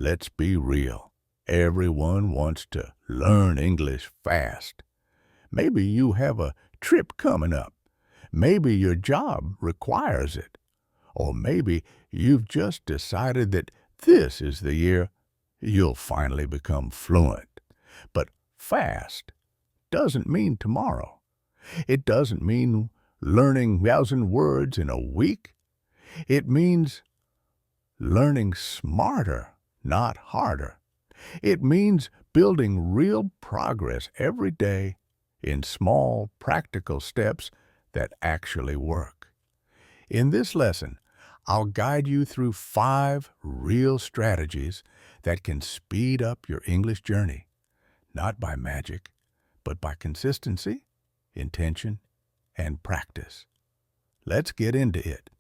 Let's be real. Everyone wants to learn English fast. Maybe you have a trip coming up. Maybe your job requires it. Or maybe you've just decided that this is the year you'll finally become fluent. But fast doesn't mean tomorrow. It doesn't mean learning 1,000 words in a week. It means learning smarter, not harder. It means building real progress every day in small, practical steps that actually work. In this lesson, I'll guide you through 5 real strategies that can speed up your English journey, not by magic, but by consistency, intention, and practice. Let's get into it.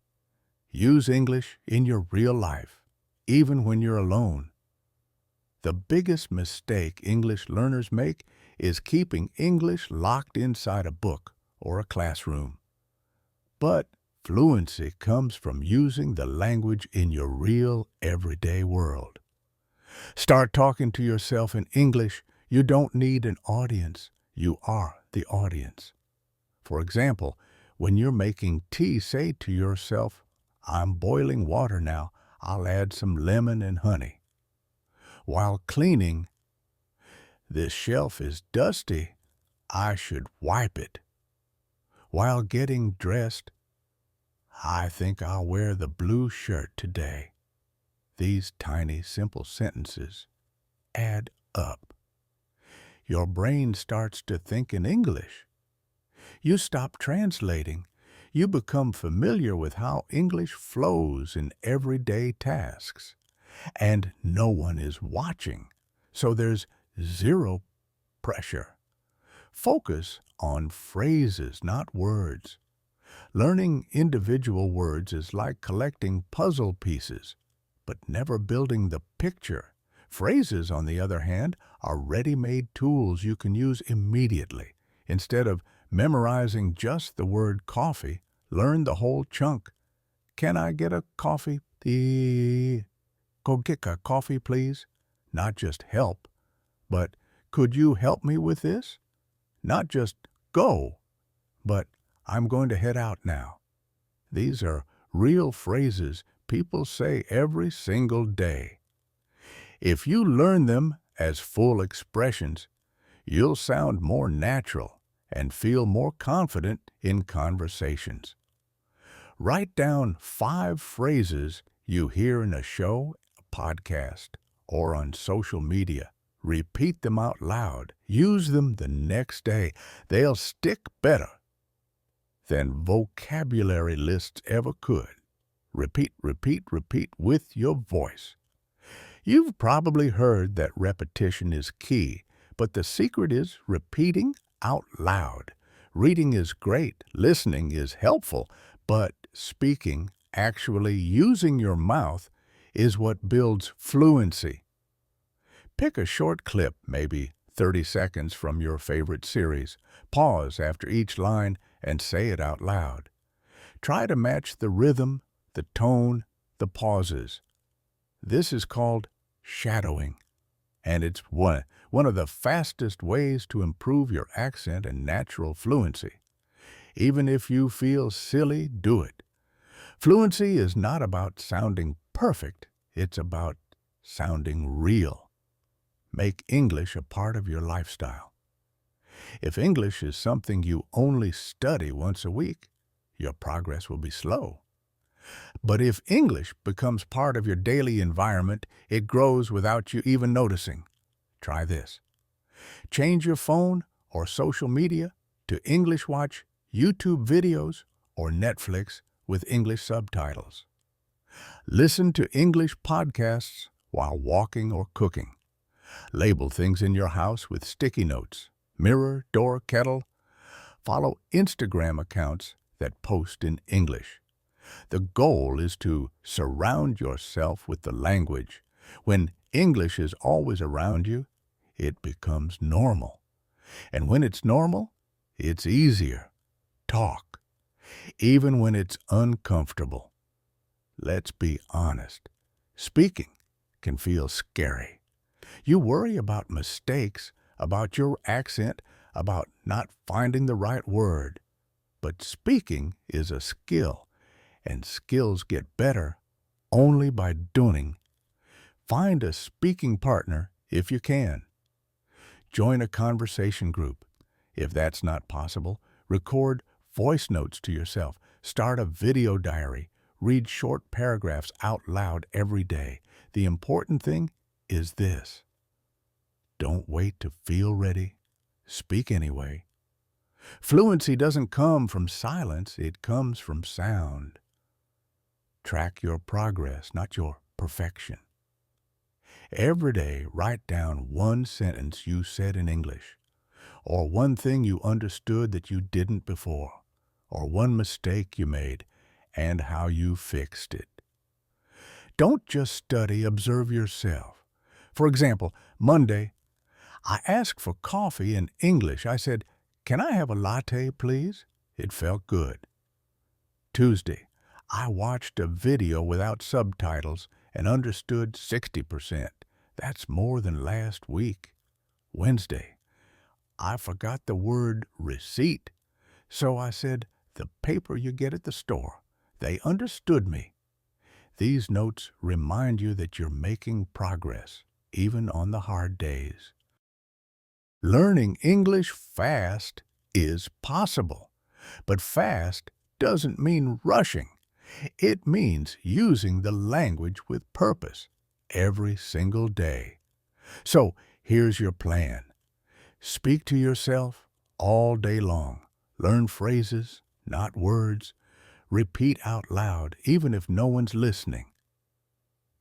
Use English in your real life, even when you're alone. The biggest mistake English learners make is keeping English locked inside a book or a classroom. But fluency comes from using the language in your real, everyday world. Start talking to yourself in English. You don't need an audience. You are the audience. For example, when you're making tea, say to yourself, "I'm boiling water now. I'll add some lemon and honey." While cleaning, "This shelf is dusty. I should wipe it." While getting dressed, "I think I'll wear the blue shirt today." These tiny, simple sentences add up. Your brain starts to think in English. You stop translating. You become familiar with how English flows in everyday tasks. And no one is watching, so there's zero pressure. Focus on phrases, not words. Learning individual words is like collecting puzzle pieces, but never building the picture. Phrases, on the other hand, are ready-made tools you can use immediately. Instead of memorizing just the word coffee, learn the whole chunk. "Can I get a coffee? Go get a coffee, please." Not just help, but "Could you help me with this?" Not just go, but "I'm going to head out now." These are real phrases people say every single day. If you learn them as full expressions, you'll sound more natural and feel more confident in conversations. Write down 5 phrases you hear in a show, a podcast, or on social media. Repeat them out loud. Use them the next day. They'll stick better than vocabulary lists ever could. Repeat, repeat, repeat with your voice. You've probably heard that repetition is key, but the secret is repeating out loud. Reading is great, listening is helpful, but speaking, actually using your mouth, is what builds fluency. Pick a short clip, maybe 30 seconds from your favorite series. Pause after each line and say it out loud. Try to match the rhythm, the tone, the pauses. This is called shadowing, and it's one of the fastest ways to improve your accent and natural fluency. Even if you feel silly, do it. Fluency is not about sounding perfect. It's about sounding real. Make English a part of your lifestyle. If English is something you only study once a week, your progress will be slow. But if English becomes part of your daily environment, it grows without you even noticing. Try this. Change your phone or social media to English Watch, YouTube videos, or Netflix with English subtitles. Listen to English podcasts while walking or cooking. Label things in your house with sticky notes. Mirror, door, kettle. Follow Instagram accounts that post in English. The goal is to surround yourself with the language. When English is always around you, it becomes normal. And when it's normal, it's easier. Talk, even when it's uncomfortable. Let's be honest. Speaking can feel scary. You worry about mistakes, about your accent, about not finding the right word. But speaking is a skill, and skills get better only by doing. Find a speaking partner if you can. Join a conversation group. If that's not possible, record voice notes to yourself. Start a video diary. Read short paragraphs out loud every day. The important thing is this: don't wait to feel ready. Speak anyway. Fluency doesn't come from silence, it comes from sound. Track your progress, not your perfection. Every day, write down one sentence you said in English, or one thing you understood that you didn't before, or one mistake you made and how you fixed it. Don't just study, observe yourself. For example, Monday, I asked for coffee in English. I said, "Can I have a latte, please?" It felt good. Tuesday, I watched a video without subtitles and understood 60%. That's more than last week. Wednesday, I forgot the word receipt. So I said, "The paper you get at the store." They understood me. These notes remind you that you're making progress, even on the hard days. Learning English fast is possible, but fast doesn't mean rushing. It means using the language with purpose every single day. So here's your plan. Speak to yourself all day long. Learn phrases, not words. Repeat out loud, even if no one's listening.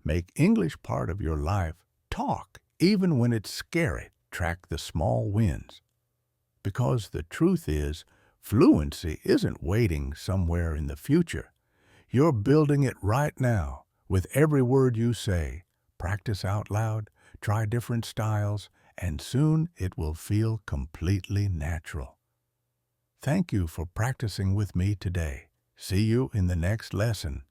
Make English part of your life. Talk, even when it's scary. Track the small wins. Because the truth is, fluency isn't waiting somewhere in the future. You're building it right now with every word you say. Practice out loud, try different styles, and soon it will feel completely natural. Thank you for practicing with me today. See you in the next lesson.